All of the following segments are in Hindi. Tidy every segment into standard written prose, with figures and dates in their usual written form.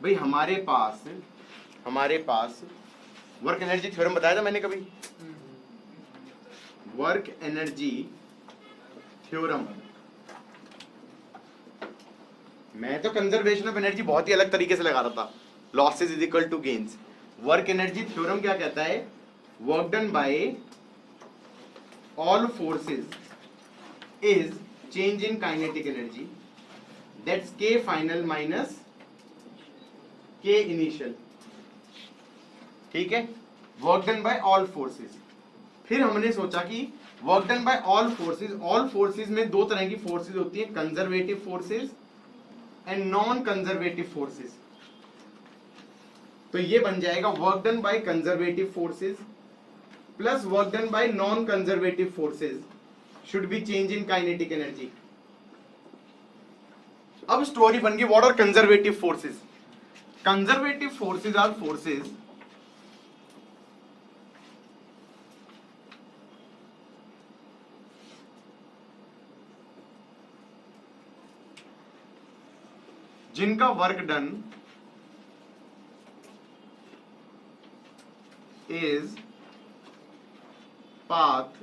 भाई हमारे पास वर्क एनर्जी थ्योरम बताया था मैंने कभी? Work energy theorem. मैं तो कंजर्वेशन ऑफ एनर्जी बहुत ही अलग तरीके से लगा रहा था, losses is equal to gains. Work energy theorem क्या कहता है? Work done by all forces is change in kinetic energy that's k final minus k initial. ठीक है, work done by all forces. फिर हमने सोचा कि work done by all forces में दो तरह की फोर्सेज होती है, conservative forces and non conservative forces. तो ये बन जाएगा work done by conservative forces plus work done by non conservative forces should be change in kinetic energy. अब स्टोरी बन गई what are conservative forces. Conservative forces are forces जिनका work done is path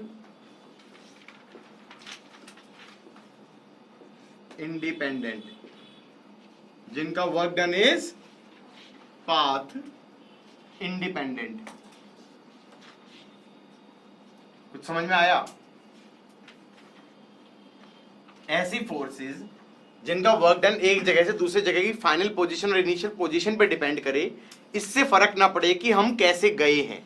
independent, जिनका work done is path independent. कुछ समझ में आया? ऐसी फोर्सेस जिनका वर्क डन एक जगह से दूसरी जगह की फाइनल पोजीशन और इनिशियल पोजीशन पे डिपेंड करे, इससे फर्क ना पड़े कि हम कैसे गए हैं।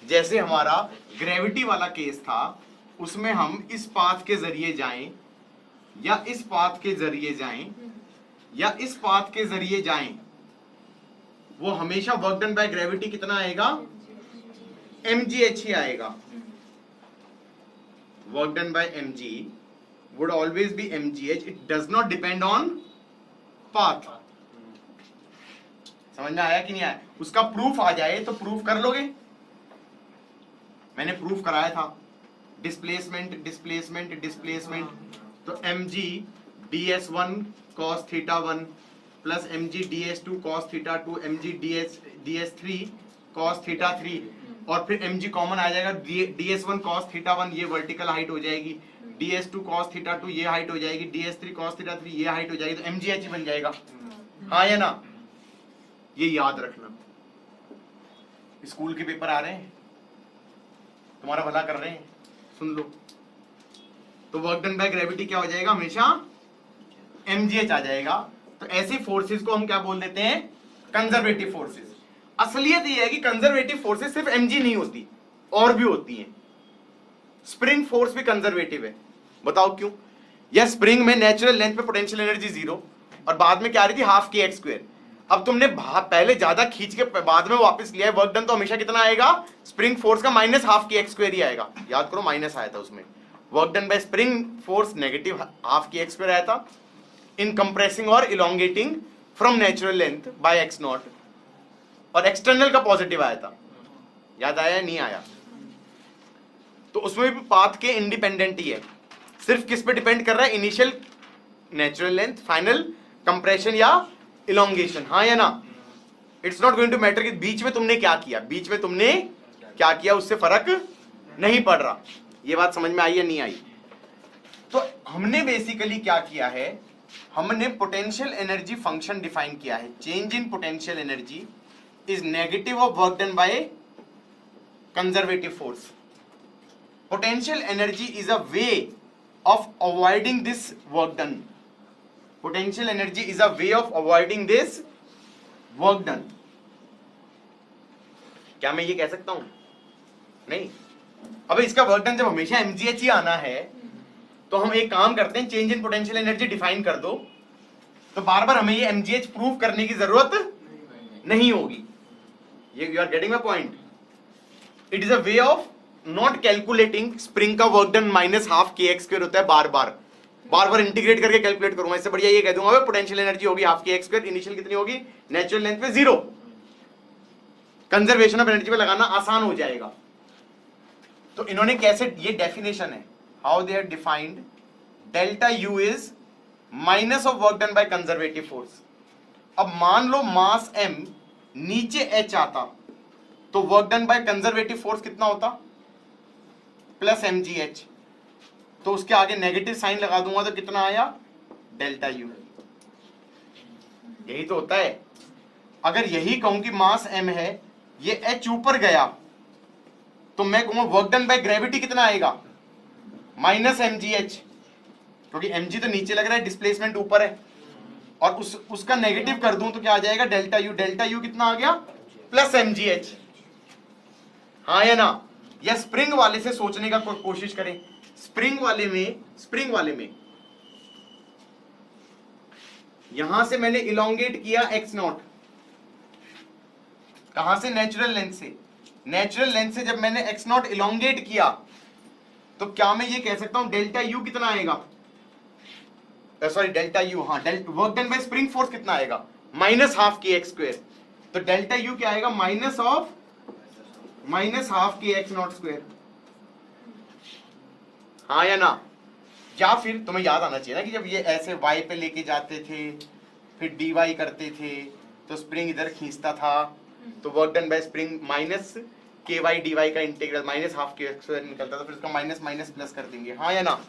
जैसे हमारा ग्रेविटी वाला केस था, उसमें हम इस पाथ के जरिए जाएं या इस पाथ के जरिए जाएं या इस पाथ के जरिए जाएं, वो हमेशा वर्क डन बाय ग्रेविटी कितना आएगा? mgh ही आएगा। Work done bye mg would always be mgh, it does not depend on path। समझ में आया कि नहीं आया? उसका प्रूफ आ जाए तो प्रूफ कर लोगे? मैंने प्रूफ कराया था, डिस्प्लेसमेंट डिस्प्लेसमेंट डिस्प्लेसमेंट। तो mg ds1 cos theta 1 plus mg ds2 cos theta 2 mg ds3 cos theta 3 और फिर mg कॉमन आ जाएगा, ds1 cos थीटा 1 ये वर्टिकल हाइट हो जाएगी, ds2 cos थीटा 2 ये हाइट हो जाएगी, ds3 cos थीटा 3 ये हाइट हो जाएगी, तो mgh ही बन जाएगा। हाँ या ना? ये याद रखना। स्कूल के पेपर आ रहे हैं, तुम्हारा भला कर रहे हैं, सुन लो। तो वर्क डन बाय ग्रेविटी क्या हो जाएगा? हमेशा mgh आ जाएगा। तो ऐसी फोर्सेस को हम क्या बोल देते हैं? Conservative forces. असलियत ये है कि कंजर्वेटिव फोर्सेस सिर्फ mg नहीं होती, और भी होती हैं। स्प्रिंग फोर्स भी कंजर्वेटिव है, बताओ क्यों? या स्प्रिंग में नेचुरल लेंथ पे पोटेंशियल एनर्जी 0 और बाद में क्या आ रही थी? Half k x square. अब तुमने पहले ज्यादा खींच के बाद में वापस लिया है, वर्क डन तो हमेशा कितना आएगा? स्प्रिंग फोर्स का minus half k x square ही आएगा। याद करो, माइनस आया था उसमें। Work done bye spring force negative half k x square आया था इन कंप्रेसिंग और elongating from natural length bye x not, और एक्सटर्नल का पॉजिटिव आया था। याद आया नहीं आया? तो उसमें भी पाथ के इंडिपेंडेंट ही है, सिर्फ किस पे डिपेंड कर रहा है? Initial natural length, final compression या इलोंगेशन। हाँ या ना? It's not going to matter कि बीच में तुमने क्या किया, बीच में तुमने क्या किया, उससे फर्क नहीं पड़ रहा। ये बात समझ में आई या नहीं आई? तो हमने बेसिकली क्या किया है? हमने पोटेंशियल एनर्जी फंक्शन डिफाइन किया है। Change in potential energy is negative of work done by conservative force. Potential energy is a way of avoiding this work done. Potential energy is a way of avoiding this work done. क्या मैं ये कह सकता हूं? नहीं। अब इसका वर्क डन जब हमेशा mgh ही आना है, तो हम एक काम करते हैं, change in potential energy define कर दो, तो बार बार हमें ये mgh प्रूव करने की जरूरत नहीं होगी। ये you are getting my point? It is a way of not calculating spring का work done minus half k x square होता है, बार बार इंटीग्रेट करके कैलकुलेट करूंगा। इससे बढ़िया ये कह दूंगा पोटेंशियल एनर्जी होगी half k x square, initial कितनी होगी? नेचुरल लेंथ पे 0। कंजर्वेशन ऑफ एनर्जी पे लगाना आसान हो जाएगा। तो इन्होंने कैसे, ये डेफिनेशन है, how they have defined delta U is minus of work done by conservative force. अब मान लो मास m नीचे h आता तो work done by conservative force कितना होता? Plus mgh। तो उसके आगे नेगेटिव साइन लगा दूंगा तो कितना आया? Delta U. यही तो होता है। अगर यही कहूं कि मास m है, ये h ऊपर गया, तो मैं कहूंगा वर्क डन बाय ग्रेविटी कितना आएगा? माइनस mgh, क्योंकि mg तो नीचे लग रहा है, डिस्प्लेसमेंट ऊपर है, और उसका नेगेटिव कर दूं तो क्या आ जाएगा? Delta U. डेल्टा यू कितना आ गया? Plus mgh। हाँ या ना? या स्प्रिंग वाले से सोचने का कोशिश करें। स्प्रिंग वाले में यहां से मैंने इलोंगेट किया x नॉट। कहां से? नेचुरल लेंथ से। नेचुरल लेंथ से जब मैंने x नॉट इलोंगेट किया तो क्या मैं ये कह सकता हूं डेल्टा यू कितना आएगा? सॉरी, डेल्टा यू, हाँ, work done bye spring force कितना आएगा? Minus half k x square. तो डेल्टा यू क्या आएगा? Minus half k x not square. हाँ या ना? या फिर तुम्हें याद आना चाहिए ना कि जब ये ऐसे y पे लेके जाते थे, फिर dy करते थे, तो स्प्रिंग इधर खींचता था, तो work done bye spring minus के वाई डी वाई का integral minus half k x square निकलता था, फिर उसका माइनस माइनस प्लस कर देंगे। हाँ या ना?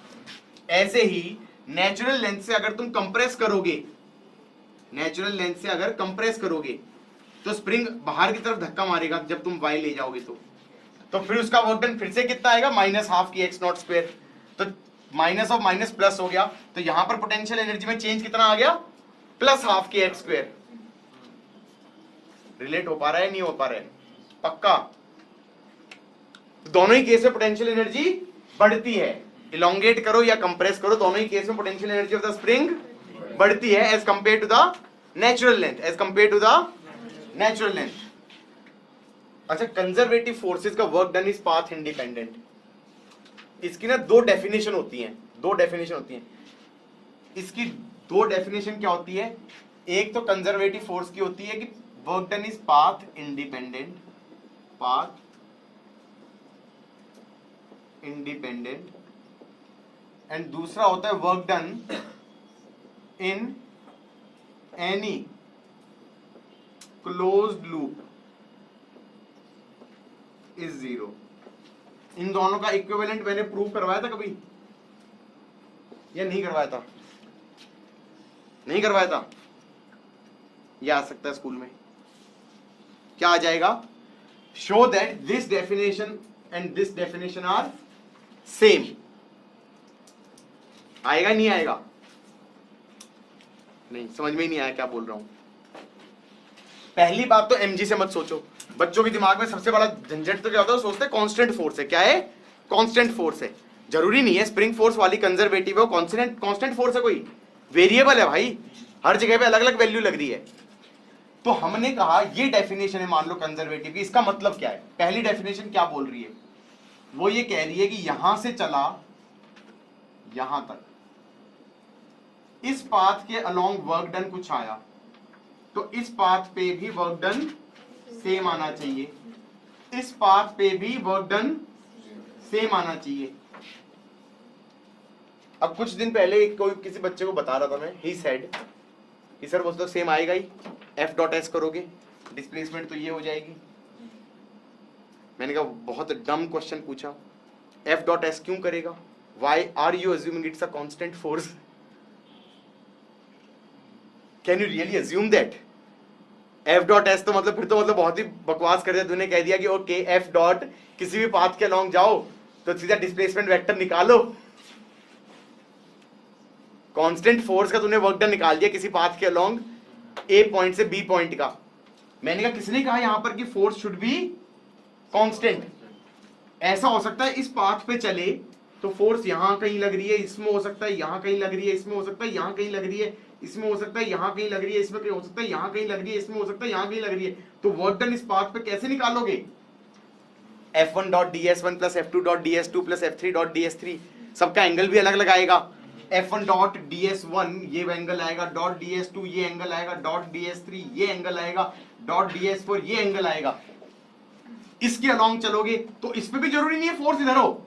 ऐसे ही नेचुरल लेंथ से अगर तुम कंप्रेस करोगे, नेचुरल लेंथ से अगर कंप्रेस करोगे तो स्प्रिंग बाहर की तरफ धक्का मारेगा जब तुम y ले जाओगे तो फिर उसका वर्क डन फिर से कितना आएगा? माइनस हाफ की एक्स नॉट स्क्वायर। तो माइनस ऑफ माइनस प्लस हो गया, तो यहां पर पोटेंशियल एनर्जी में चेंज कितना आ गया? प्लस हाफ की एक्स स्क्वायर। रिलेट हो पा रहा है? नहीं हो पा रहा है? पक्का? दोनों ही केस में पोटेंशियल एनर्जी बढ़ती है। इलोंगेट करो या कंप्रेस करो, दोनों ही केस में potential energy of the spring बढ़ती है as compared to the natural length, as compared to the natural length. अच्छा, कंजर्वेटिव फोर्सेस का work done is path independent. इसकी ना दो डेफिनेशन होती हैं। इसकी दो डेफिनेशन क्या होती है? एक तो कंजर्वेटिव फोर्स की होती है कि work done is path independent, and दूसरा होता है work done in any closed loop is zero. इन दोनों का इक्विवेलेंट मैंने प्रूव करवाया था कभी या नहीं करवाया था? नहीं करवाया था? यह आ सकता है स्कूल में। क्या आ जाएगा? Show that this definition and this definition are same. आएगा नहीं आएगा? नहीं, समझ में ही नहीं आया क्या बोल रहा हूं। पहली बात तो mg से मत सोचो। बच्चों के दिमाग में सबसे बड़ा झंझट तो क्या होता है? सोचते हैं कांस्टेंट फोर्स है। क्या है? कांस्टेंट फोर्स है। जरूरी नहीं है स्प्रिंग फोर्स वाली कंजर्वेटिव है, कांस्टेंट फोर्स है, कोई वेरिएबल है भाई, हर जगह पे अलग अलग वैल्यू लग रही है। तो हमने कहा ये डेफिनेशन है मान लो कंजर्वेटिव की, इसका मतलब क्या है? पहली डेफिनेशन क्या बोल रही है? वो ये कह रही है कि यहां से चला यहां तक, इस पाथ के अलोंग वर्क डन कुछ आया, तो इस पाथ पे भी वर्क डन सेम आना चाहिए, इस पाथ पे भी वर्क डन सेम आना चाहिए। अब कुछ दिन पहले कोई किसी बच्चे को बता रहा था मैं, ही सेड कि सर वो तो सेम आएगा ही, एफ डॉट एस करोगे डिस्प्लेसमेंट तो ये हो जाएगी। मैंने कहा बहुत डम क्वेश्चन पूछा, एफ डॉट एस क्यों करेगा? Why are you assuming it's a constant force? Can you really assume that? F dot s तो मतलब फिर तो मतलब बहुत ही बकवास कर दिया तूने, कह दिया कि ओके एफ डॉट किसी भी पाथ के अलोंग जाओ तो सीधा डिस्प्लेसमेंट वेक्टर निकालो। कांस्टेंट फोर्स का तूने वर्क डन निकाल दिया किसी पाथ के अलोंग ए पॉइंट से बी पॉइंट का। मैंने कहा किसने कहा यहां पर कि फोर्स शुड बी कांस्टेंट? ऐसा हो सकता है इस पाथ पे चले तो फोर्स यहां कहीं लग रही है, इसमें हो सकता है यहां कहीं लग रही है, इसमें हो सकता है यहां कहीं लग रही है, इसमें हो सकता है यहां कहीं लग रही है, इसमें कहीं हो सकता है यहां कहीं लग रही है, इसमें हो सकता है यहां कहीं लग रही है। तो वर्क डन इस पाथ पे कैसे निकालोगे? F1 dot ds1 plus F2 dot ds2 plus F3 dot ds3, सबका एंगल भी अलग अलग आएगा। F1 डॉट ds1 ये एंगल आएगा, डॉट ds2 ये एंगल आएगा, डॉट ds3 ये एंगल आएगा, डॉट ds4 ये एंगल आएगा। इसके अलोंग चलोगे तो इस पे भी जरूरी नहीं है फोर्स इधर हो,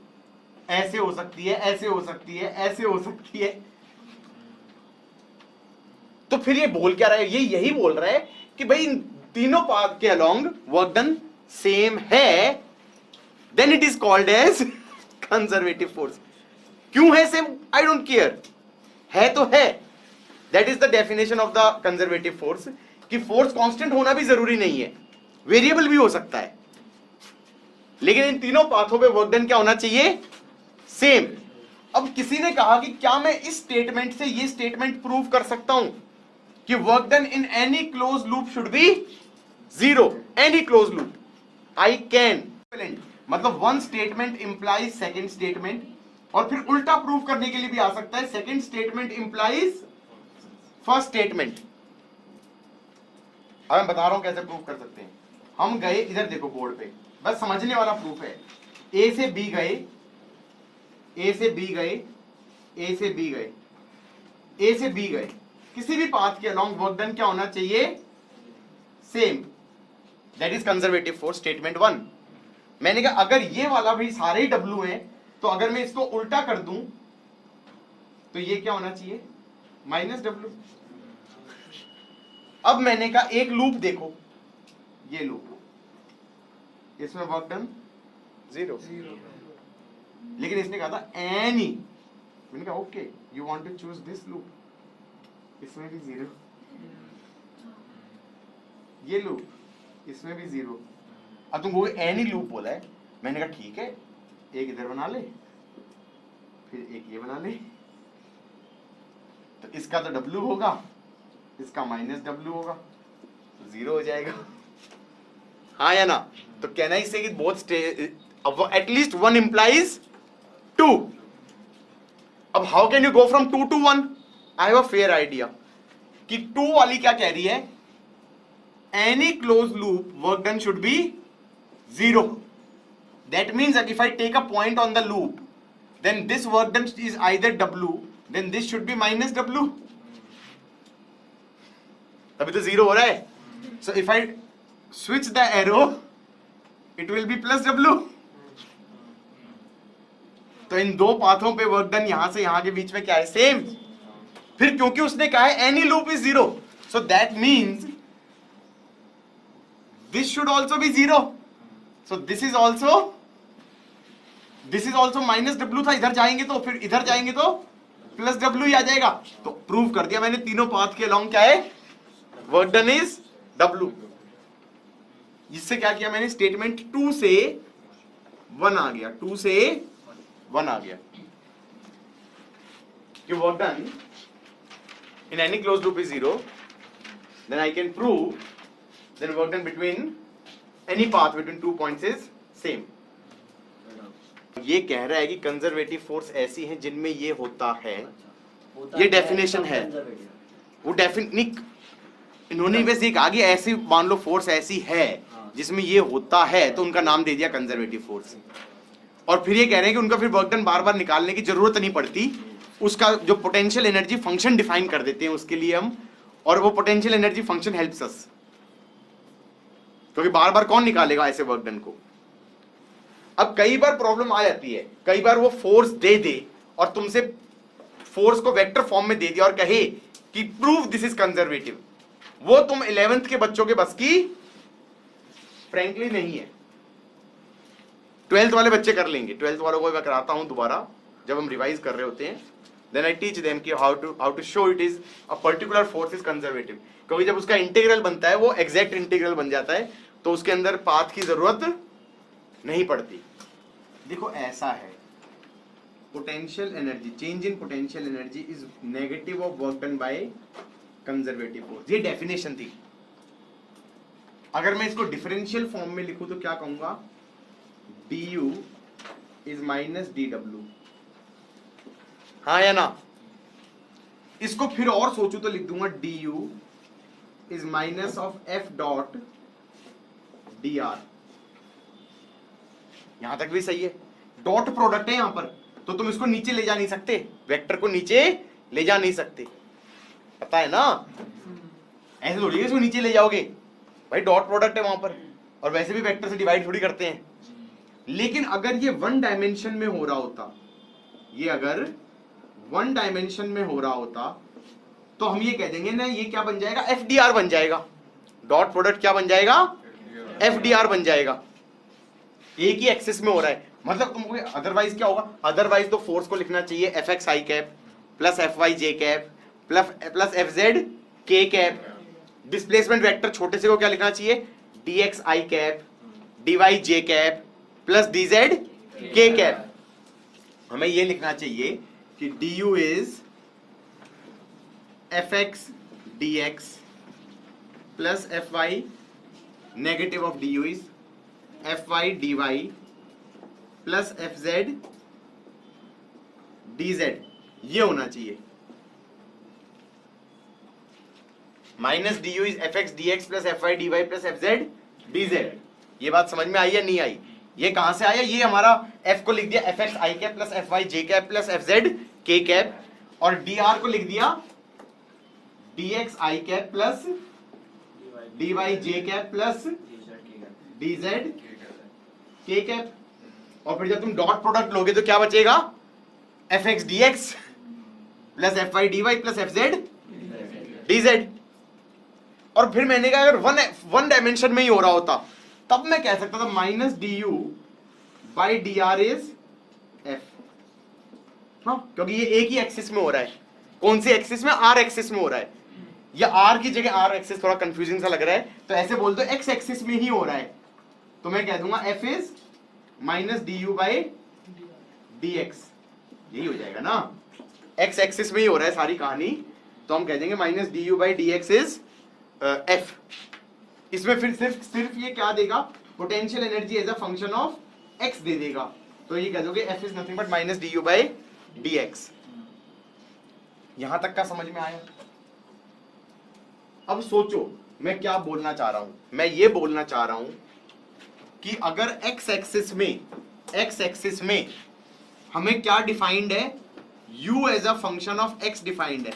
ऐसे हो सकती है, ऐसे हो सकती है, ऐसे हो सकती है। तो फिर ये बोल क्या रहा है, ये यही बोल रहा है कि भाई इन तीनों पाथ के अलोंग वर्क डन सेम है, then it is called as conservative force. क्यों है सेम, आई डोंट केयर, है तो है। That is the definition of the conservative force, कि फोर्स कांस्टेंट होना भी जरूरी नहीं है, वेरिएबल भी हो सकता है, लेकिन इन तीनों पाथों पे वर्क डन क्या होना चाहिए, सेम। अब किसी ने कहा कि क्या मैं इस स्टेटमेंट से ये स्टेटमेंट प्रूव कर सकता हूं कि work done in any close loop should be zero, any close loop, I can. मतलब one statement implies second statement, और फिर उल्टा प्रूव करने के लिए भी आ सकता है, second statement implies first statement. अब मैं बता रहा हूं कैसे प्रूव कर सकते हैं। हम गए, इधर देखो बोर्ड पे, बस समझने वाला प्रूफ है। ए से बी गए, ए से बी गए, ए से बी गए, ए से बी गए, किसी भी पाथ के अलोंग वर्क डन क्या होना चाहिए, same. That is conservative force statement 1। मैंने कहा अगर ये वाला भी सारे ही डब्ल्यू है, तो अगर मैं इसको उल्टा कर दूं तो ये क्या होना चाहिए, माइनस डब्ल्यू। अब मैंने कहा एक लूप देखो, ये लूप, इसमें वर्क डन जीरो, लेकिन इसने कहा था एनी, मैंने कहा okay you want to choose this loop, इसमें भी जीरो, ये लूप, इसमें भी जीरो। अब तुमको एनी लूप बोला है, मैंने कहा ठीक है, एक इधर बना ले, फिर एक ये बना ले, तो इसका तो डब्ल्यू होगा, इसका माइनस डब्ल्यू होगा, तो जीरो हो जाएगा, हाँ या ना। तो कहना ही से कि both at least one implies two. अब how can you go from 2 to 1? I have a fair idea कि 2 वाली क्या कह रही है, any close loop work done should be zero. That means that if I take a point on the loop, then this work done is either W, then this should be minus W. तभी तो जीरो हो रहा है। So if I switch the arrow, it will be plus W. तो इन दो पाथों पे वर्क डन यहां से यहां के बीच में क्या है, सेम। फिर क्योंकि उसने कहा है any loop is zero, so that means this should also be zero, so this is also minus W था, इधर जाएंगे तो फिर इधर जाएंगे तो प्लस डब्ल्यू ही आ जाएगा। तो प्रूव कर दिया मैंने, तीनों पाथ के अलोंग क्या है, वर्क डन इज डब्ल्यू। इससे क्या किया मैंने, स्टेटमेंट 2 से 1 आ गया, 2 से 1 आ गया कि work done in any close loop is zero, then I can prove then work done between any path between 2 points is same. ये कह रहा है कि कंजर्वेटिव फोर्स ऐसी हैं जिनमें ये होता है, ये डेफिनेशन है। वो डेफिनेट इन्होंने बस ये कहा कि ऐसी मान लो फोर्स ऐसी है जिसमें ये होता है, तो उनका नाम दे दिया कंजर्वेटिव फोर्स। और फिर ये कह रहे हैं कि उनका फिर वर्क डन बार बार निकालने की जरूरत नहीं पड़ती, उसका जो पोटेंशियल एनर्जी फंक्शन डिफाइन कर देते हैं उसके लिए हम, और वो potential energy function helps us, क्योंकि बार बार कौन निकालेगा ऐसे वर्क डन को। अब कई बार प्रॉब्लम आ जाती है, कई बार वो फोर्स दे दे और तुमसे फोर्स को वेक्टर फॉर्म में दे दिया और कहे कि प्रूव दिस इज कंजर्वेटिव, वो तुम 11th के बच्चों के बस की फ्रैंकली नहीं है। 12th वाले बच्चे कर लेंगे, 12th वालों को मैं कराता हूं दोबारा जब हम रिवाइज कर रहे होते हैं, देन आई टीच देम कि how to show it is a particular force is conservative. क्योंकि जब उसका इंटीग्रल बनता है वो एग्जैक्ट इंटीग्रल बन जाता है, तो उसके अंदर पाथ की जरूरत नहीं पड़ती। देखो ऐसा है, potential energy, change in potential energy is negative of work done by conservative force, ये डेफिनेशन थी। अगर मैं इसको डिफरेंशियल फॉर्म में लिखूं तो क्या कहूंगा, du इज माइनस dw, हाँ या ना। इसको फिर और सोचूं तो लिख दूंगा du is minus of f dot dr, यहां तक भी सही है। डॉट प्रोडक्ट है यहां पर, तो तुम इसको नीचे ले जा नहीं सकते, वेक्टर को नीचे ले जा नहीं सकते, पता है ना। ऐसे थोड़ी इसको नीचे ले जाओगे भाई, डॉट प्रोडक्ट है वहां पर, और वैसे भी वेक्टर से डिवाइड थोड़ी करते हैं। लेकिन अगर ये 1 डायमेंशन में हो रहा होता, ये अगर 1 डायमेंशन में हो रहा होता, तो हम ये कह देंगे ना, ये क्या बन जाएगा, FDR बन जाएगा। डॉट प्रोडक्ट क्या बन जाएगा, FDR बन जाएगा। एक ही एक्सिस में हो रहा है, मतलब तुमको अदरवाइज क्या होगा, अदरवाइज तो फोर्स को लिखना चाहिए FXI cap plus FY J cap plus FZ K cap. Displacement vector छोटे से को क्या लिखना चाहिए, DXI cap DY J cap plus DZ K cap. हमें ये लिखना चाहिए कि du is fx dx plus fy, negative of du is fy dy plus fz dz। ये होना चाहिए। Minus du is fx dx plus fy dy plus fz dz। ये बात समझ में आई या नहीं आई? ये कहां से आया, ये हमारा f को लिख दिया fx i cap plus fy j cap plus fz k cap, और dr को लिख दिया dx i cap plus dy j cap plus dz k cap. और फिर जब तुम डॉट प्रोडक्ट लोगे तो क्या बचेगा, fx dx plus fy dy plus fz dz। और फिर मैंने कहा अगर वन डायमेंशन में ही हो रहा होता तब मैं कह सकता था minus du by d are is F, हाँ, क्योंकि ये एक ही एक्सिस में हो रहा है। कौन सी एक्सिस में, आर एक्सिस में हो रहा है। या आर की जगह आर एक्सिस थोड़ा कंफ्यूजिंग सा लग रहा है, तो ऐसे बोल दो एक्स एक्सिस में ही हो रहा है, तो मैं कह दूंगा F is minus D U by D x. यही हो जाएगा ना, एक्स एक्सिस में ही हो रहा है सारी कहानी, तो हम कह देंगे minus D U by D X is F. इसमें फिर सिर्फ ये क्या देगा, potential energy as a function of X दे देगा, तो ये कह दोगे F is nothing but minus D U by D X. यहां तक का समझ में आया? अब सोचो मैं क्या बोलना चाह रहा हूं, मैं ये बोलना चाह रहा हूं कि अगर एक्स एक्सिस में हमें क्या डिफाइंड है, u as a function of x defined है।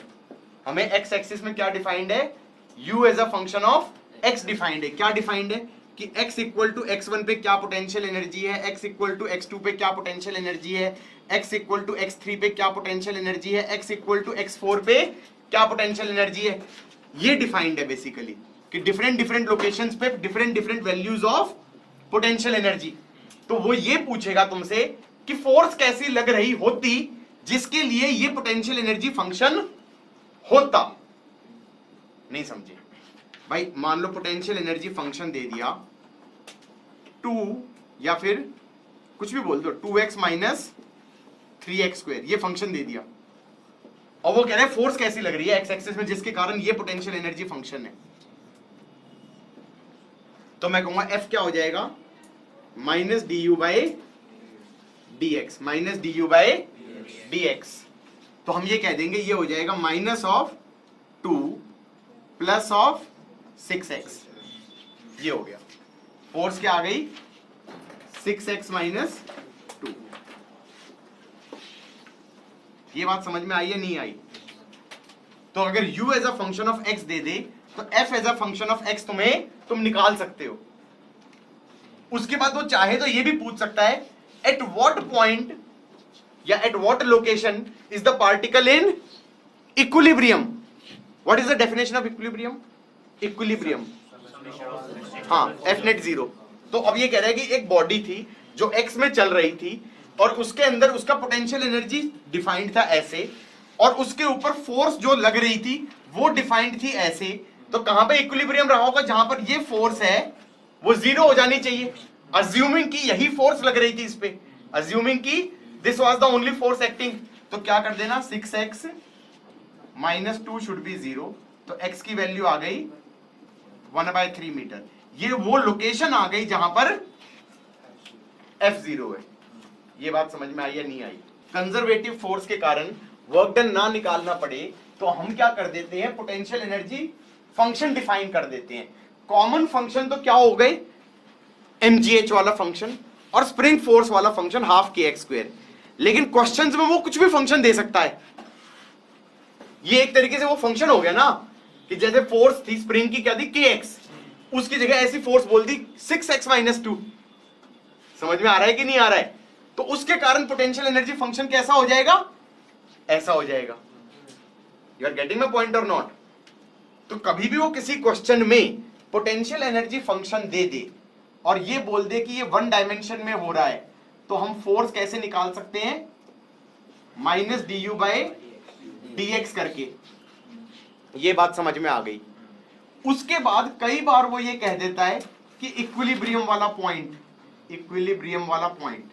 हमें x एक्सिस में क्या डिफाइंड है, u as a function of x defined है। क्या डिफाइंड है कि x इक्वल टू x1 पे क्या पोटेंशियल एनर्जी है, x इक्वल टू x2 पे क्या पोटेंशियल एनर्जी है, x इक्वल टू x3 पे क्या पोटेंशियल एनर्जी है, x इक्वल टू x4 पे क्या पोटेंशियल एनर्जी है। ये डिफाइंड है बेसिकली कि डिफरेंट लोकेशंस पे different values of potential energy. तो वो ये पूछेगा तुमसे कि फोर्स कैसी लग रही होती जिसके लिए ये पोटेंशियल एनर्जी फंक्शन होता। नहीं समझे भाई? मान लो पोटेंशियल एनर्जी फंक्शन दे दिया 2 या फिर कुछ भी बोल दो 2x माइनस 3x स्क्वायर, ये फंक्शन दे दिया, और वो कह रहे हैं फोर्स कैसी लग रही है एक्स एक्सिस में जिसके कारण ये पोटेंशियल एनर्जी फंक्शन है। तो मैं कहूंगा f क्या हो जाएगा, minus D U by D x, minus D U by D x. तो हम ये कह देंगे ये हो जाएगा minus of 2 plus of 6x। ये हो गया, फोर्स क्या आ गई, 6x माइनस 2। ये बात समझ में आई या नहीं आई? तो अगर u as a function of x दे दे तो f as a function of x तुम निकाल सकते हो। उसके बाद वो चाहे तो ये भी पूछ सकता है एट व्हाट पॉइंट या at what location is the particle in equilibrium. What is the definition of equilibrium? Equilibrium, हाँ, एफ नेट 0। तो अब ये कह रहा है कि एक बॉडी थी जो एक्स में चल रही थी और उसके अंदर उसका पोटेंशियल एनर्जी डिफाइंड था ऐसे, और उसके ऊपर फोर्स जो लग रही थी वो डिफाइंड थी ऐसे। तो कहां पे इक्विलिब्रियम रहा होगा, जहां पर ये फोर्स है वो 0 हो जानी चाहिए, अज्यूमिंग की यही फोर्स लग रही थी इस पे, अज्यूमिंग की this was the only force acting. तो क्या कर देना, 6x माइनस 2 शुड बी 0। तो x की वैल्यू आ गई 1/3 मीटर। ये वो लोकेशन आ गई जहां पर F0 है। ये बात समझ में आई या नहीं आई? कंजर्वेटिव फोर्स के कारण वर्क डन ना निकालना पड़े तो हम क्या कर देते हैं, पोटेंशियल एनर्जी फंक्शन डिफाइन कर देते हैं। कॉमन फंक्शन तो क्या हो गए, mgh वाला फंक्शन और स्प्रिंग फोर्स वाला फंक्शन हाफ kx स्क्वायर। लेकिन क्वेश्चंस में वो कुछ भी फंक्शन दे सकता है। ये एक तरीके से वो फंक्शन हो गया ना, कि जैसे फोर्स थी स्प्रिंग की क्या थी, kx, उसकी जगह ऐसी फोर्स बोल दी 6x माइनस 2। समझ में आ रहा है कि नहीं आ रहा है? तो उसके कारण पोटेंशियल एनर्जी फंक्शन कैसा हो जाएगा, ऐसा हो जाएगा। You are getting my point और नॉट? तो कभी भी वो किसी क्वेश्चन में पोटेंशियल एनर्जी फंक्शन दे दे और ये बोल दे कि ये वन डायमेंशन में हो रहा है, तो हम फोर्स कैसे निकाल सकते हैं? Minus D U by D x करके। ये बात समझ में आ गई। उसके बाद कई बार वो ये कह देता है कि इक्विलिब्रियम वाला पॉइंट, इक्विलिब्रियम वाला पॉइंट,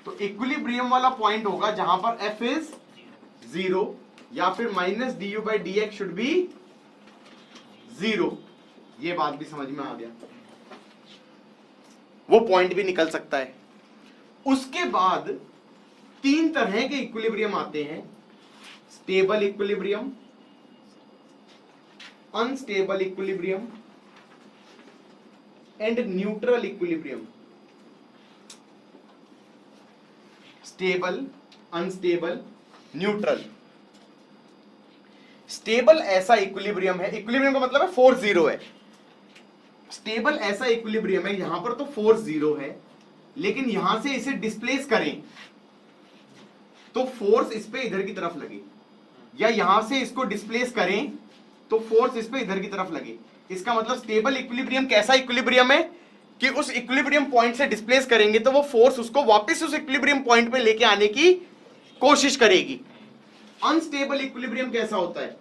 तो इक्विलिब्रियम वाला पॉइंट होगा जहां पर एफ इज 0 या फिर minus D U by D x should be 0। ये बात भी समझ में आ गया, वो पॉइंट भी निकल सकता है। उसके बाद 3 तरह के इक्विलिब्रियम आते हैं, stable equilibrium, unstable equilibrium and neutral equilibrium. Stable, unstable, neutral. Stable ऐसा इक्विलिब्रियम है, इक्विलिब्रियम का मतलब है फोर्स 0 है। स्टेबल ऐसा इक्विलिब्रियम है, यहां पर तो फोर्स 0 है, लेकिन यहां से इसे डिस्प्लेस करें तो फोर्स इस पे इधर की तरफ लगे, या यहां से इसको डिस्प्लेस करें तो फोर्स इस पे इधर की तरफ लगे। इसका मतलब स्टेबल इक्विलिब्रियम कैसा इक्विलिब्रियम है कि उस इक्विलिब्रियम पॉइंट से डिस्प्लेस करेंगे तो वो फोर्स उसको वापस उस इक्विलिब्रियम पॉइंट पे लेके आने की कोशिश करेगी। अनस्टेबल इक्विलिब्रियम कैसा होता है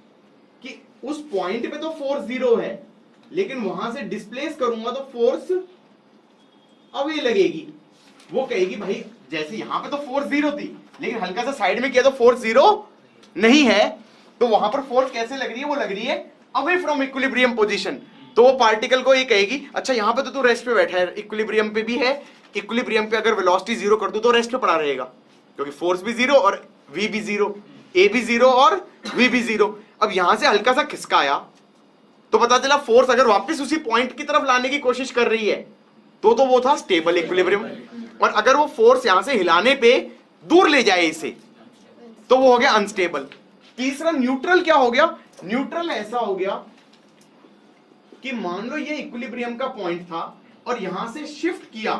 कि उस पॉइंट पे तो फोर्स 0 है, लेकिन वहां से डिस्प्लेस करूंगा तो फोर्स अवे लगेगी। वो कहेगी भाई जैसे यहां पे तो फोर्स 0 थी, लेकिन हल्का सा साइड में किया तो फोर्स 0 नहीं है, तो वहां पर फोर्स कैसे लग रही है? वो लग रही है अवे फ्रॉम इक्विलिब्रियम पोजीशन। तो वो पार्टिकल को ये कहेगी अच्छा यहां पे तो तू रेस्ट पे बैठा है, इक्विलिब्रियम पे भी है, इक्विलिब्रियम पे अगर वेलोसिटी 0 कर दूं तो रेस्ट पे पड़ा रहेगा, क्योंकि फोर्स भी 0 और v भी 0, a भी 0 और v भी 0। अब यहां से हल्का सा खिसकाया तो पता चला फोर्स अगर वापस उसी पॉइंट की तरफ लाने की कोशिश कर रही है तो वो था स्टेबल इक्विलिब्रियम, और अगर वो फोर्स यहां से हिलाने पे दूर ले जाए इसे तो वो हो गया अनस्टेबल। तीसरा न्यूट्रल क्या हो गया? न्यूट्रल ऐसा हो गया कि मान लो ये इक्विलिब्रियम का पॉइंट था और यहां से शिफ्ट किया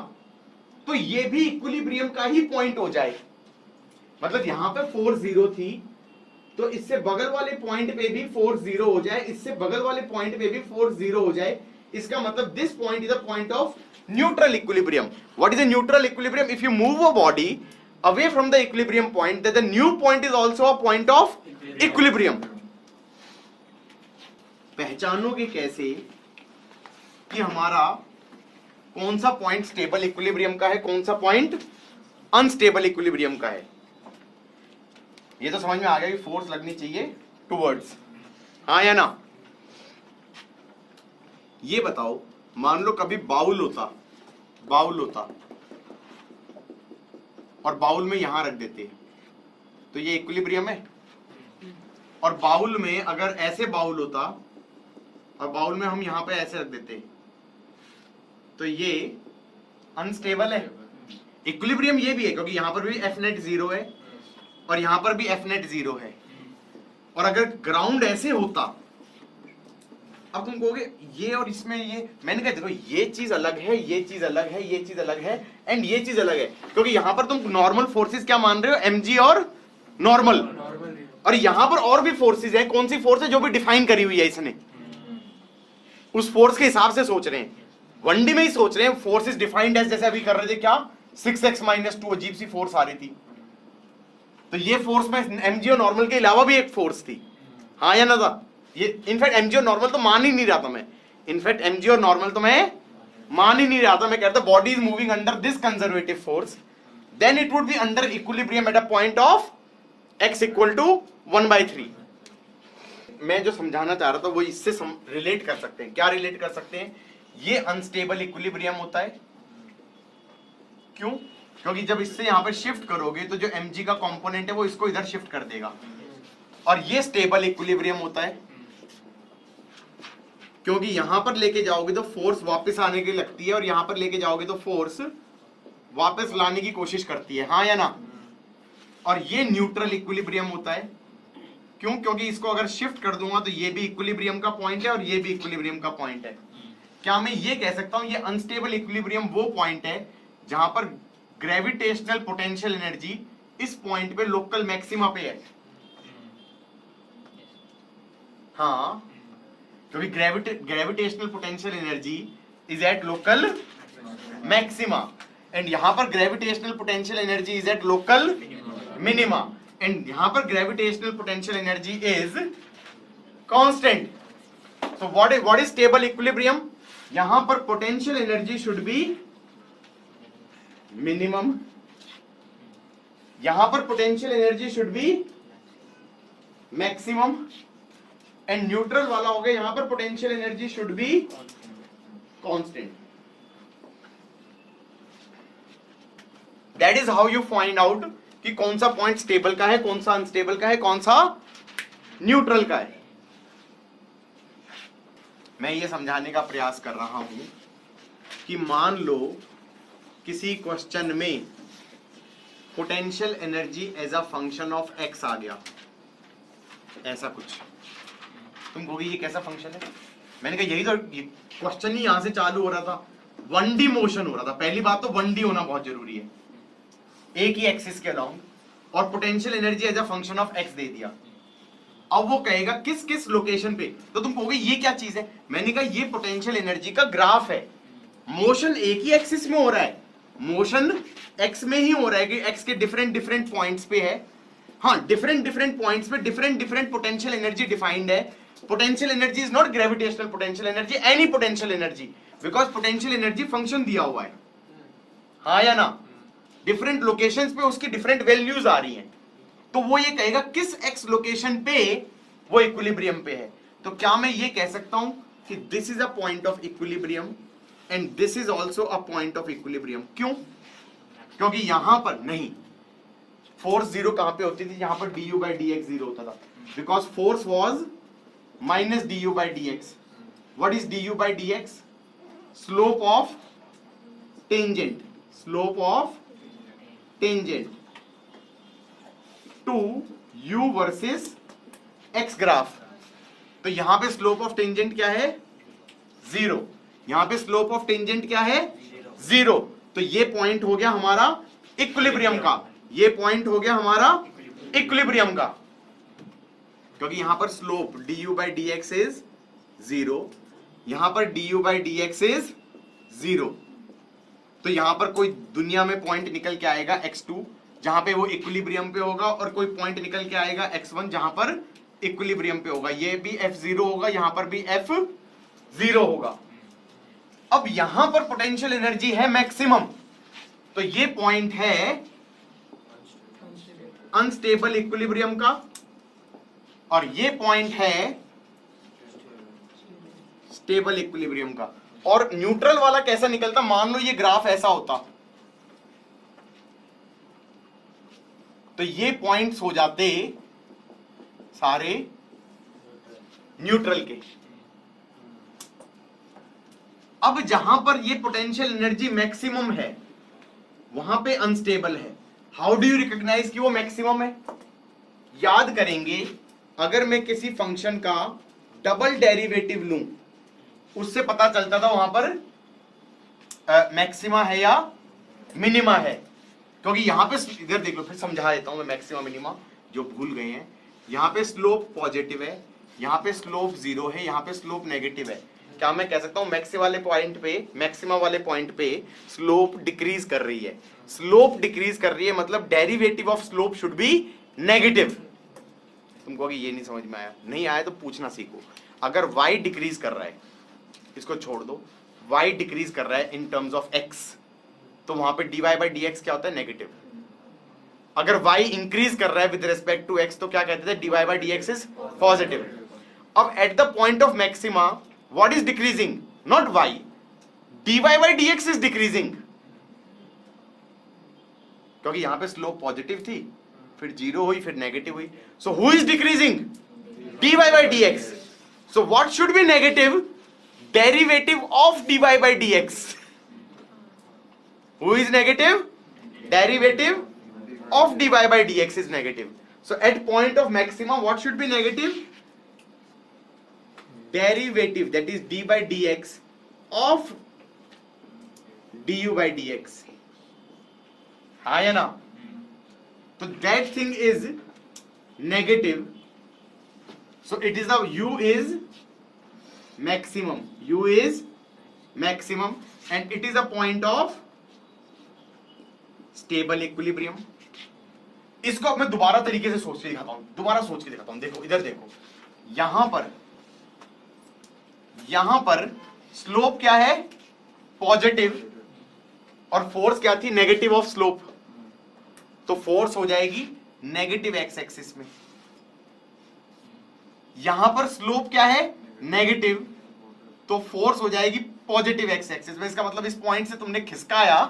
तो ये भी इक्विलिब्रियम का ही पॉइंट हो जाए। मतलब यहां पे फोर्स 0 थी तो इससे बगल वाले पॉइंट पे भी फोर्स 0 हो जाए, इससे बगल वाले पॉइंट पे भी फोर्स 0 हो जाए। इसका मतलब this point is a point of neutral equilibrium. What is a neutral equilibrium? If you move a body away from the equilibrium point, that the new point is also a point of equilibrium. पहचानोगे कैसे कि हमारा कौन सा पॉइंट स्टेबल इक्विलिब्रियम का है, कौन सा पॉइंट अनस्टेबल इक्विलिब्रियम का है? ये तो समझ में आ गया कि फोर्स लगनी चाहिए टुवर्ड्स, हाँ या ना? ये बताओ, मान लो कभी बाउल होता और बाउल में यहां रख देते तो ये इक्विलिब्रियम है। और बाउल में अगर ऐसे बाउल होता और बाउल में हम यहां पे ऐसे रख देते तो ये अनस्टेबल है। इक्विलिब्रियम ये भी है क्योंकि यहां पर भी एफ नेट 0 है और यहां पर भी एफ नेट 0 है। और अगर ग्राउंड ऐसे होता, अब तुम कहोगे ये और इसमें ये, मैंने कहा देखो ये चीज अलग है, ये चीज अलग है, ये चीज अलग है एंड ये चीज अलग है, क्योंकि यहां पर तुम नॉर्मल फोर्सेस क्या मान रहे हो? mg और नॉर्मल, और यहां पर और भी फोर्सेस हैं। कौन सी फोर्स है? जो भी डिफाइन करी हुई है इसने, उस फोर्स के हिसाब से सोच रहे हैं, 1D में ही सोच रहे हैं। फोर्सेस डिफाइंड एज, जैसे अभी कर रहे थे क्या 6x-2, अजीब सी फोर्स आ रही थी, तो ये फोर्स में mg और नॉर्मल के अलावा भी एक फोर्स थी, हाँ या ना था? ये इनफैक्ट mg और नॉर्मल तो मान ही नहीं रहा था मैं, इनफैक्ट mg और नॉर्मल तो मैं मान ही नहीं रहा था। मैं कहता body is moving under this conservative force, then it would be under equilibrium at a point of x equal to 1/3। मैं जो समझाना चाह रहा था वो इससे रिलेट कर सकते हैं। क्या रिलेट कर सकते हैं? ये अनस्टेबल इक्विलिब्रियम होता है। क्यों? क्योंकि जब इससे यहां पर शिफ्ट करोगे तो जो mg का कंपोनेंट है वो इसको इधर शिफ्ट कर देगा, और ये स्टेबल इक्विलिब्रियम होता है क्योंकि यहां पर लेके जाओगे तो फोर्स वापस आने की लगती है और यहां पर लेके जाओगे तो फोर्स वापस लाने की कोशिश करती है, हाँ या ना? और ये न्यूट्रल इक्विलिब्रियम होता है। क्यों? क्योंकि इसको अगर शिफ्ट कर दूंगा तो ये भी इक्विलिब्रियम का पॉइंट है और ये भी इक्विलिब्रियम का पॉइंट है। क्या मैं ये कह सकता हूं ये अनस्टेबल इक्विलिब्रियम वो पॉइंट है जहां पर ग्रेविटेशनल पोटेंशियल एनर्जी इस पॉइंट पे लोकल मैक्सिमा पे है? हाँ, क्योंकि gravitational potential energy is at local maxima and यहां पर gravitational potential energy is at local minima and यहां पर gravitational potential energy is constant. So what is stable equilibrium? यहां पर potential energy should be minimum, यहां पर potential energy should be maximum and neutral वाला हो गया यहां पर potential energy should be constant. That is how you find out कि कौन सा पॉइंट स्टेबल का है, कौन सा अनस्टेबल का है, कौन सा न्यूट्रल का है. मैं ये समझाने का प्रयास कर रहा हूं कि मान लो किसी क्वेश्चन में potential energy as a function of X आ गया, ऐसा कुछ. तुम कहोगे ये कैसा फंक्शन है? मैंने कहा यही तो क्वेश्चन ही यहां से चालू हो रहा था, 1D मोशन हो रहा था. पहली बात तो 1D होना बहुत जरूरी है, एक ही एक्सिस के अलाउंग, और potential energy as a function of X दे दिया. अब वो कहेगा किस किस लोकेशन पे, तो तुम कहोगे ये क्या चीज है? मैंने कहा ये पोटेंशियल एनर्जी का ग्राफ है. मोशन एक ही एक्सिस में हो रहा है, मोशन एक्स में ही हो रहा है कि एक्स के डिफरेंट डिफरेंट पॉइंट्स पे है. हाँ, डिफरेंट डिफरेंट पॉइंट्स पे different different potential energy defined है. Potential energy is not gravitational potential energy, any potential energy, because potential energy function दिया हुआ है. हाँ या ना? डिफरेंट लोकेशंस पे उसकी डिफरेंट वैल्यूज आ रही हैं, तो वो ये कहेगा किस एक्स लोकेशन पे वो इक्विलिब्रियम पे है. तो क्या मैं ये कह सकता हूं कि this is a point of equilibrium and this is also a point of equilibrium? क्यों? क्योंकि यहां पर नहीं, फोर्स जीरो कहां पे होती थी? यहां पर du by dx जीरो होता था, because force was minus du by dx. What is du by dx? Slope of tangent, slope of tangent to u versus x graph. तो यहां पे स्लोप ऑफ टेंजेंट क्या है? जीरो. यहां पे स्लोप ऑफ टेंजेंट क्या है? जीरो. तो ये पॉइंट हो गया हमारा इक्विलिब्रियम का, ये पॉइंट हो गया हमारा इक्विलिब्रियम का, क्योंकि यहां पर slope du by dx is zero, यहां पर du by dx is zero. तो यहां पर कोई दुनिया में पॉइंट निकल के आएगा x2 जहां पे वो इक्विलिब्रियम पे होगा, और कोई पॉइंट निकल के आएगा x1 जहां पर इक्विलिब्रियम पे होगा. ये भी f0 होगा, यहां पर भी f0 होगा. अब यहां पर पोटेंशियल एनर्जी है मैक्सिमम, तो ये पॉइंट है अनस्टेबल इक्विलिब्रियम का, और ये पॉइंट है स्टेबल इक्विलिब्रियम का. और न्यूट्रल वाला कैसा निकलता? मान लो ये ग्राफ ऐसा होता, तो ये पॉइंट्स हो जाते सारे न्यूट्रल के. अब जहां पर ये पोटेंशियल एनर्जी मैक्सिमम है वहां पे अनस्टेबल है. हाउ डू यू रिकॉग्नाइज कि वो मैक्सिमम है? याद करेंगे, अगर मैं किसी फंक्शन का डबल डेरिवेटिव लूं, उससे पता चलता था वहां पर मैक्सिमा है या मिनिमा है. क्योंकि यहां पे इधर देख लो, फिर समझा देता हूं मैं मैक्सिमा मिनिमा जो भूल गए हैं. यहां पे स्लोप पॉजिटिव है, यहां पे स्लोप जीरो है, यहां पे स्लोप नेगेटिव है. क्या मैं कह सकता हूं मैक्सिमा वाले पॉइंट पे स्लोप डिक्रीज कर रही है? स्लोप डिक्रीज कर रही है मतलब derivative of slope should be negative. तुम कहोगे ये नहीं समझ में आया. नहीं आया तो पूछना सीखो. अगर y डिक्रीज कर रहा है, इसको छोड़ दो, y डिक्रीज कर रहा है इन टर्म्स ऑफ x, तो वहां पे dy by dx क्या होता है? नेगेटिव. अगर y इंक्रीज कर रहा है विद रिस्पेक्ट टू x, तो क्या कहते थे? dy by dx is positive. अब at the point of maxima what is decreasing? Not y, dy by dx is decreasing, क्योंकि यहां पे स्लोप पॉजिटिव थी, फिर जीरो हुई, फिर नेगेटिव हुई. So who is decreasing? dy by dx. So what should be negative? Derivative of dy by dx. Who is negative? Derivative of dy by dx is negative. So at point of maxima, what should be negative? Derivative, that is d by dx of du by dx. हाँ या ना? तो that thing is negative So it is the u is maximum and it is a point of stable equilibrium. इसको अब मैं दोबारा तरीके से सोच के दिखाता हूं, देखो इधर देखो, यहां पर स्लोप क्या है, पॉजिटिव, और फोर्स क्या थी, नेगेटिव ऑफ स्लोप, तो फोर्स हो जाएगी नेगेटिव एक्स एक्सिस में. यहां पर स्लोप क्या है, नेगेटिव, तो फोर्स हो जाएगी पॉजिटिव एक्स एक्सिस में. इसका मतलब इस पॉइंट से तुमने खिसकाया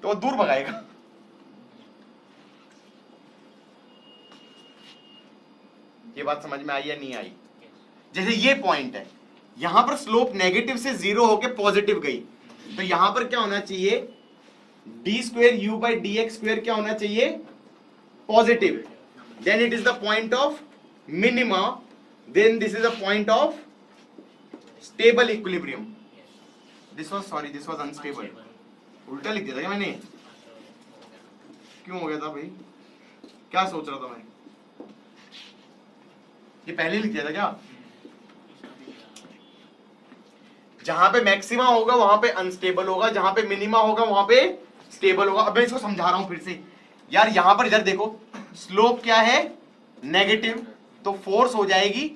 तो वो दूर भगाएगा. ये बात समझ में आई या नहीं आई? जैसे ये पॉइंट है, यहां पर स्लोप नेगेटिव से जीरो होके पॉजिटिव गई, तो यहां पर क्या होना चाहिए, d square u by D x square क्या होना चाहिए, positive. Then it is the point of minima, then this is the point of stable equilibrium. This was unstable. उल्टा लिख दिया था क्या मैंने? क्यों हो गया था भाई? क्या सोच रहा था मैं? ये पहले लिख दिया था क्या? जहां पे मैक्सिमा होगा वहां पे अनस्टेबल होगा, जहां पे मिनिमा होगा वहां पे स्टेबल होगा. अब मैं इसको समझा रहा हूं फिर से यार. यहां पर इधर देखो, स्लोप क्या है, नेगेटिव, तो फोर्स हो जाएगी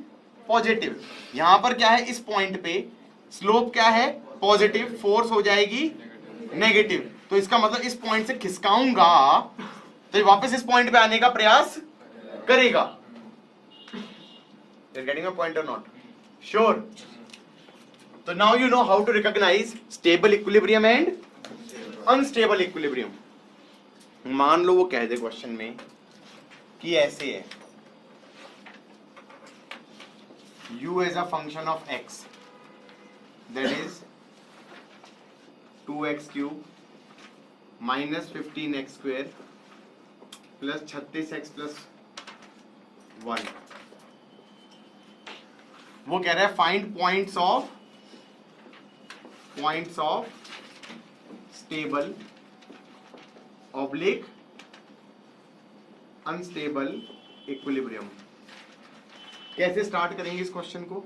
पॉजिटिव. यहां पर क्या है, इस पॉइंट पे स्लोप क्या है, पॉजिटिव, फोर्स हो जाएगी नेगेटिव. तो इसका मतलब इस पॉइंट से खिसकाऊंगा तो वापस इस पॉइंट पे आने का प्रयास करेगा. You're getting my point or not? Sure. So now you know how to recognize stable equilibrium and unstable equilibrium. मान लो वो कह दे क्वेश्चन में कि ऐसे है, u is a function of x, that is 2x cube minus 15x square plus 36x plus 1. वो कह रहा है find points of stable oblique unstable equilibrium. कैसे स्टार्ट करेंगे इस क्वेश्चन को?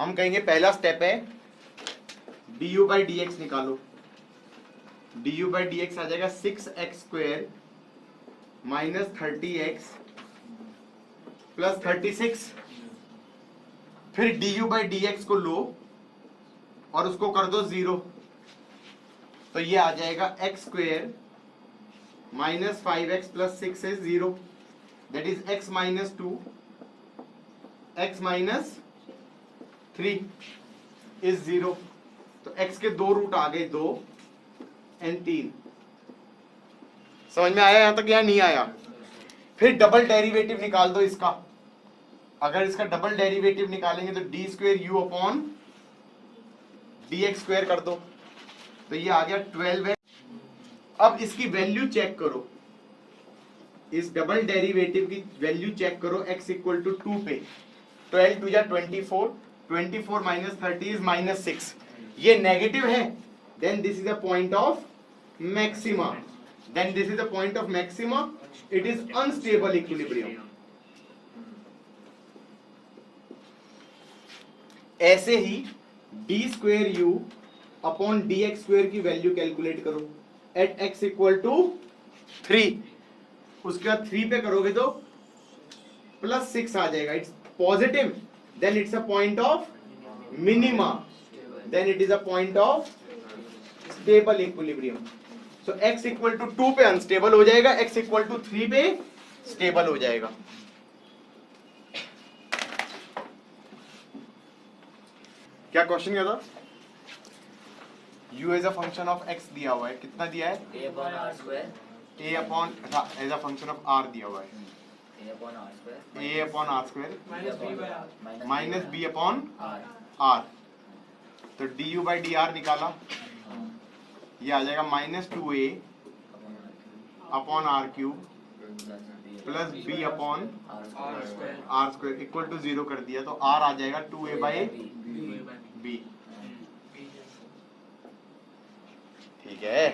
हम कहेंगे पहला स्टेप है du बाई डी एक्स निकालो. du बाई डी एक्स आ जाएगा 6x square minus 30x plus 36. फिर du बाई डी एक्स को लो और उसको कर दो 0, तो ये आ जाएगा x square minus 5x plus 6 is 0, that is x minus 2, x minus 3 is 0. तो x के दो रूट आ गए, 2 और 3. समझ में आया यहां तक या नहीं आया? फिर डबल डेरिवेटिव निकाल दो इसका. अगर इसका डबल डेरिवेटिव निकालेंगे तो D square U upon D x square कर दो, तो ये आ गया 12x. अब इसकी वैल्यू चेक करो, इस डबल डेरिवेटिव की वैल्यू चेक करो x इक्वल टू 2 पे. 12 टू या 24, 24 माइनस 30 इज माइनस 6. ये नेगेटिव है, then this is a point of maxima. Then this is a point of maxima, it is unstable equilibrium. ऐसे ही D square U upon D x square की वैल्यू कैलकुलेट करो एट एक्स इक्वल टू 3. उसके बाद 3 पे करोगे तो प्लस 6 आ जाएगा. It's positive, then it's a point of minima, then it is a point of stable equilibrium. So x equal to 2 पे अनस्टेबल हो जाएगा, एक्स इक्वल टू 3 पे स्टेबल हो जाएगा. क्या क्वेश्चन क्या था? u as a function of x दिया हुआ है, कितना दिया है? a upon r square. a upon as a function of r दिया हुआ है, a upon r square. a upon r square minus b upon r. r. तो du बाई डी आर निकाला, ये आ जाएगा minus 2a upon r cube plus b upon r square equal to 0 कर दिया, तो r आ जाएगा 2a बाई b. ठीक है.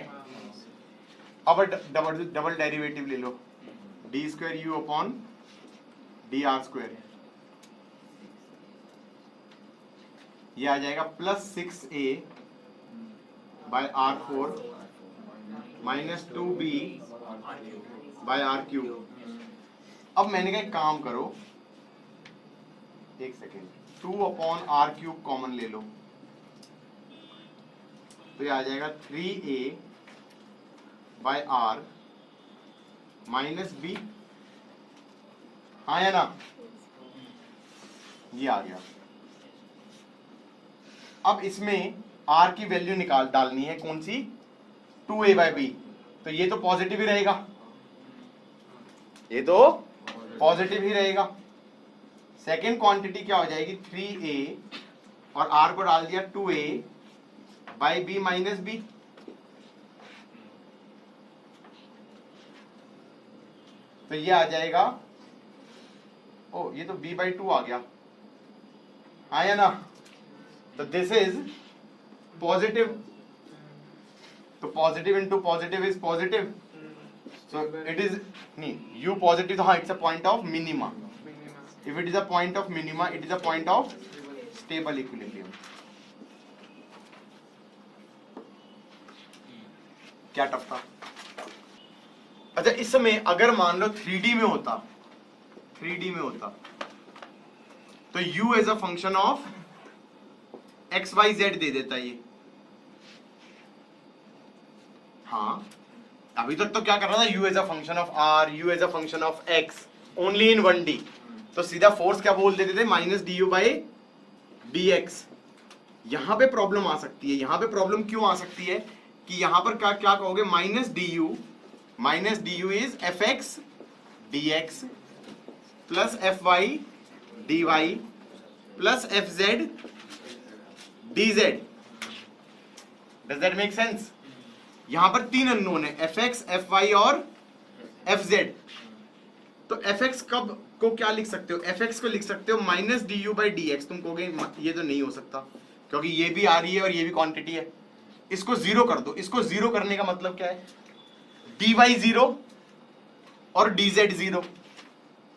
अब डबल डेरिवेटिव ले लो, D square U upon dr², ये आ जाएगा +6a bye r4 -2b bye r3। अब मैंने कहा एक काम करो, एक सेकेंड, 2/r³ कॉमन ले लो, तो ये आ जाएगा 3a बाय r -b, हाँ या ना, ये आ गया। अब इसमें r की वैल्यू निकाल डालनी है, कौन सी, 2a बाय b, तो ये तो पॉजिटिव ही रहेगा, ये तो पॉजिटिव ही रहेगा। सेकेंड क्वांटिटी क्या हो जाएगी, 3a और r को डाल दिया 2a by b minus b, तो ये आ जाएगा, ओ ये तो b बाई 2 आ गया, हाँ या ना, तो दिस इज पॉजिटिव, तो positive into positive is positive, so it is नहीं u पॉजिटिव, तो हाँ it's a point of minima, if it is a point of minima it is a point of stable equilibrium। क्या टफ था। अच्छा इस समय अगर मान लो 3D में होता, 3D में होता तो u as a function of X Y Z दे देता ये, हाँ अभी तक तो क्या कर रहा था, u as a function of r, u as a function of x only in 1D, तो सीधा फोर्स क्या बोल देते थे, -du बाई dx। यहां पे प्रॉब्लम आ सकती है, यहां पे प्रॉब्लम क्यों आ सकती है कि यहां पर क्या क्या कहोगे, -du is fx dx plus fy dy plus fz dz। Does that make sense. यहां पर तीन अननोन है, fx fy और fz, तो fx कब को क्या लिख सकते हो, fx को लिख सकते हो -du बाई dx। तुम कहोगे ये तो नहीं हो सकता क्योंकि ये भी आ रही है और ये भी क्वांटिटी है, इसको जीरो कर दो। इसको जीरो करने का मतलब क्या है, dy 0 और dz 0,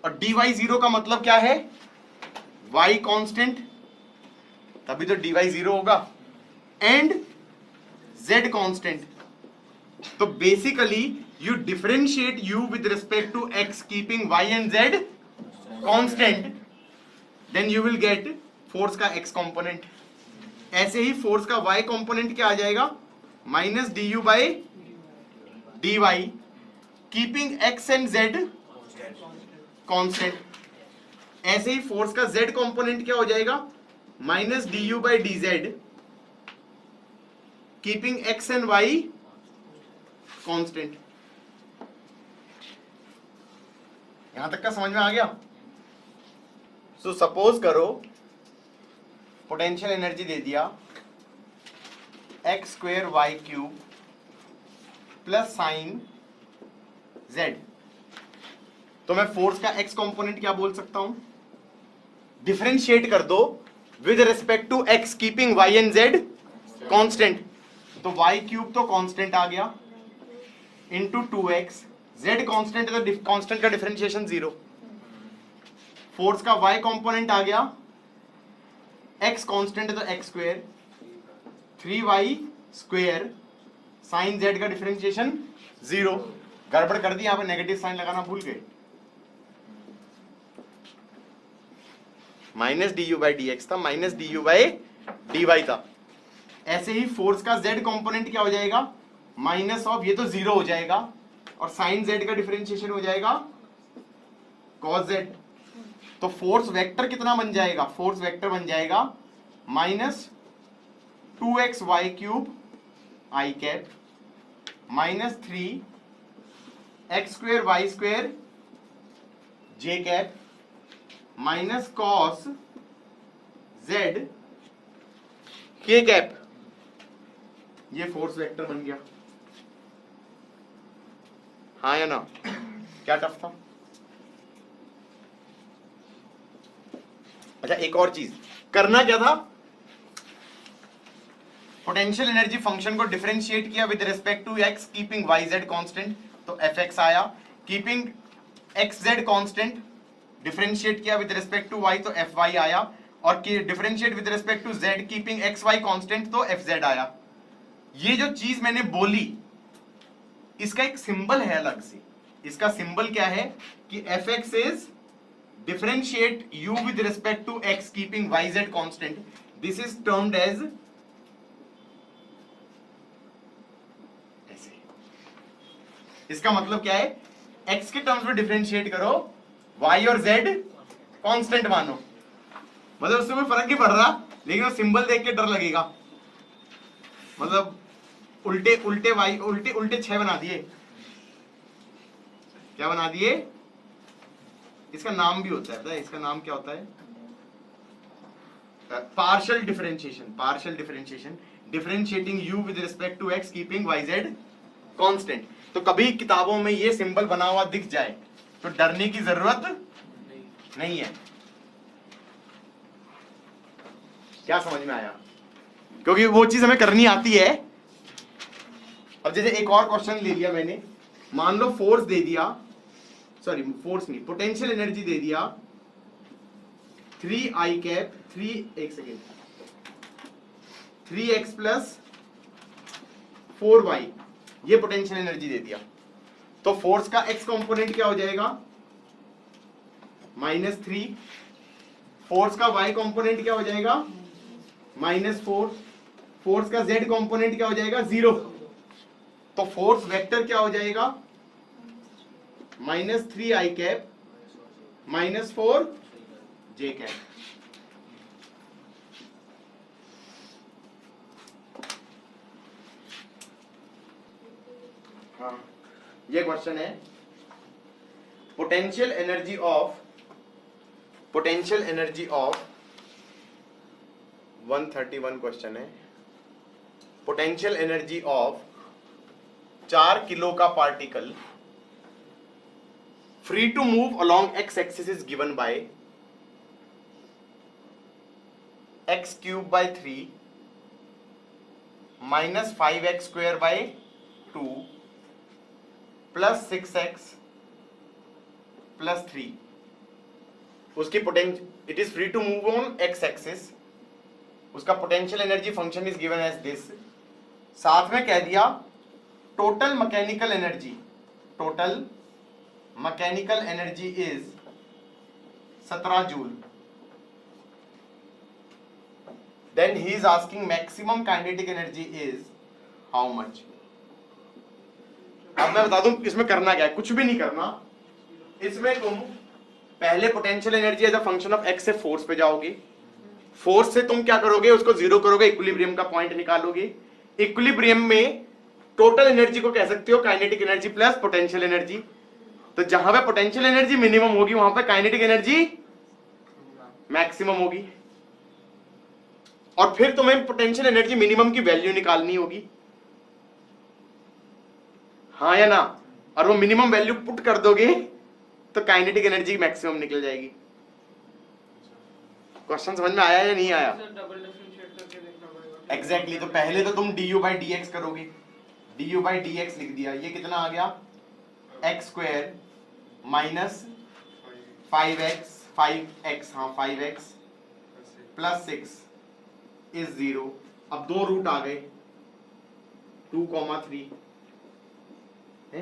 और dy 0 का मतलब क्या है, y कांस्टेंट, तभी तो dy 0 होगा, एंड z कांस्टेंट। तो basically you differentiate u with respect to x keeping y and z constant, then you will get force का x component। ऐसे ही फोर्स का y component क्या आ जाएगा, -du by dy keeping x and z constant। ऐसे ही फोर्स का z component क्या हो जाएगा, -du by dz keeping x and y constant। यहां तक का समझ में आ गया। सो सपोज करो पोटेंशियल एनर्जी दे दिया x² y³ plus sign z, तो मैं फोर्स का x कंपोनेंट क्या बोल सकता हूं, डिफरेंशिएट कर दो with respect to x keeping y and z constant, तो y³ तो कांस्टेंट आ गया इंटू 2x, z कांस्टेंट है तो कांस्टेंट का डिफरेंशिएशन 0, फोर्स का y कंपोनेंट आ गया, x कांस्टेंट है तो x², 3y² साइन z का डिफरेंशिएशन 0। गड़बड़ कर दी, यहां पर नेगेटिव साइन लगाना भूल गए, -du बाई dx था, -du बाई dy था। ऐसे ही फोर्स का z कंपोनेंट क्या हो जाएगा, माइनस ऑफ, ये तो 0 हो जाएगा, और साइन z का डिफरेंशिएशन हो जाएगा cos z। तो फोर्स वेक्टर कितना बन जाएगा, फोर्स वेक्टर बन जाएगा -2xy³ i cap -3x² y² j cap minus cos z k cap. ये फोर्स वेक्टर बन गया, हाँ या ना, क्या टफ था। अच्छा एक और चीज करना क्या था, पोटेंशियल एनर्जी फंक्शन को डिफरेंशिएट किया with respect to x keeping y z constant, तो fx आया, keeping x z constant differentiate किया विद रिस्पेक्ट टू y तो fy आया, और differentiate with respect to z keeping xy constant तो fz आया। ये जो चीज मैंने बोली इसका एक सिंबल है अलग से, इसका सिंबल क्या है कि fx is differentiate u with respect to x keeping yz constant, this is termed as ऐसे। इसका मतलब क्या है, x के टर्म्स में डिफरेंशिएट करो, y और z कांस्टेंट मानो, मतलब उससे कोई फर्क नहीं पड़ रहा, लेकिन वो सिंबल देख के डर लगेगा। मतलब उल्टे उल्टे वाई उल्टे उल्टे 6 बना दिए, क्या बना दिए? इसका नाम भी होता है, पता है इसका नाम क्या होता है? Partial differentiation. Partial differentiation, differentiating u with respect to x keeping yz constant. तो कभी किताबों में ये सिंबल बना हुआ दिख जाए तो डरने की जरूरत नहीं है। क्या समझ में आया? क्योंकि वो चीज हमें करनी आती है। अब जैसे एक और क्वेश्चन ले लिया मैंने, मान लो फोर्स दे दिया, सॉरी फोर्स नहीं, पोटेंशियल एनर्जी दे दिया 3i cap 3x plus 4y, ये पोटेंशियल एनर्जी दे दिया। तो फोर्स का x कंपोनेंट क्या हो जाएगा? -3। फोर्स का y कंपोनेंट क्या हो जाएगा? -4। फोर्स का z कंपोनेंट क्या हो जाएगा? 0। तो फोर्स वेक्टर क्या हो जाएगा? -3i cap -4j cap. हाँ, ये क्वेश्चन है पोटेंशियल एनर्जी ऑफ 131 क्वेश्चन है। पोटेंशियल एनर्जी ऑफ 4 किलो का particle free to move along x axis is given by x³/3 -5x²/2 + 6x + 3। उसकी potential, it is free to move on x axis, उसका potential energy function is given as this. साथ में कह दिया total mechanical energy is 17 joule. Then he is asking maximum kinetic energy is how much. अब मैं बता दूं इसमें करना क्या है, कुछ भी नहीं करना। इसमें तुम पहले potential energy as a function of x से फोर्स पे जाओगे, फोर्स से तुम क्या करोगे, उसको 0 करोगे, इक्विलिब्रियम का पॉइंट निकालोगे। इक्विलिब्रियम में टोटल एनर्जी को कह सकते हो kinetic energy plus potential energy. तो जहां पे पोटेंशियल एनर्जी मिनिमम होगी वहां पे काइनेटिक एनर्जी मैक्सिमम होगी, और फिर तुम्हें पोटेंशियल एनर्जी मिनिमम की वैल्यू निकालनी होगी, हाँ या ना? और वो मिनिमम वैल्यू पुट कर दोगे तो काइनेटिक एनर्जी मैक्सिमम निकल जाएगी। क्वेश्चन समझ में आया या नहीं आया? एग्जैक्टली। तो पहले तो तुम du/dx करोगे, du/dx लिख दिया, ये कितना आ गया? x² -5x + 6 is 0। अब 2 रूट आ गए 2,3,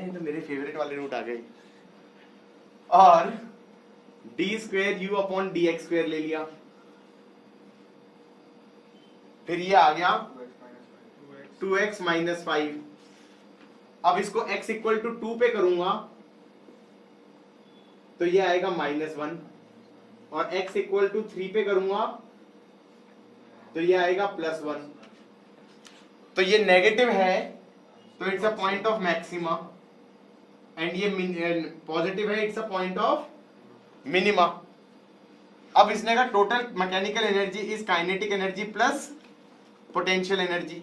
तो मेरे फेवरेट वाले रूट आ गए, और d²u/dx² ले लिया। फिर ये आ गया 2x - 5। अब इसको x = 2 पे करूंगा तो ये आएगा -1, और x = 3 पे करूंगा तो ये आएगा +1। तो ये नेगेटिव है तो it's a point of maxima, and ये पॉजिटिव है, it's a point of minima. अब इसने कहा total mechanical energy is kinetic energy plus potential energy.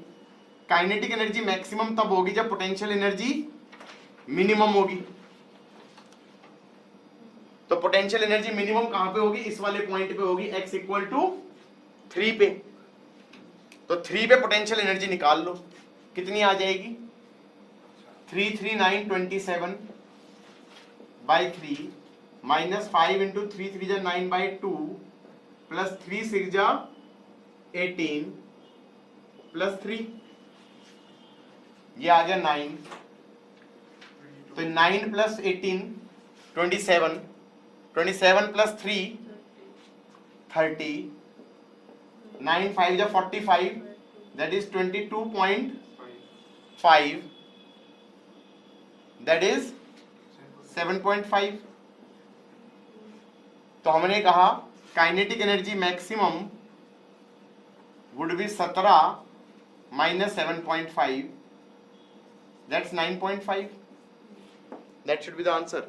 Kinetic energy maximum तब होगी जब पोटेंशियल एनर्जी मिनिमम होगी। तो पोटेंशियल एनर्जी मिनिमम कहां पे होगी? इस वाले पॉइंट पे होगी, x = 3 पे। तो 3 पे पोटेंशियल एनर्जी निकाल लो, कितनी आ जाएगी? 33927/3 माइनस 5 इंटू 3 जा 9/2 प्लस 3 जा 18 प्लस 3, ये आ गया 9। तो 9 प्लस 18 27, 27 प्लस 3 30, 9 5 जा 45, that is 22.5, that is 7.5। तो हमने कहा kinetic energy maximum would be 17 minus 7.5, that's 9.5, that should be the answer।